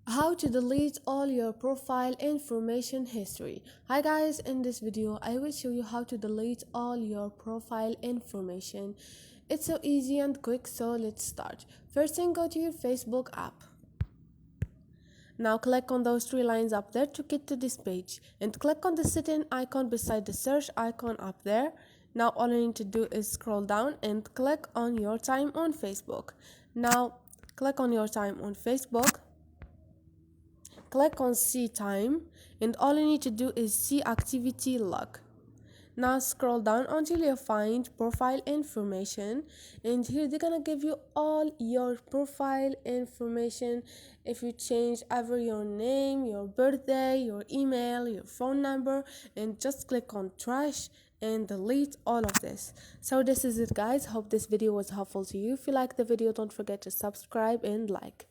How to delete all your profile information history. Hi guys, in this video I will show you how to delete all your profile information. It's so easy and quick, so let's start. First thing, go to your Facebook app. Now click on those three lines up there to get to this page, and click on the setting icon beside the search icon up there. Now all you need to do is scroll down and click on your time on Facebook. Now click on your time on Facebook. Click on see time, and all you need to do is see activity log. Now scroll down until you find profile information, and here they're gonna give you all your profile information. If you change ever your name, your birthday, your email, your phone number, and just click on trash and delete all of this. So this is it guys. Hope this video was helpful to you. If you like the video, don't forget to subscribe and like.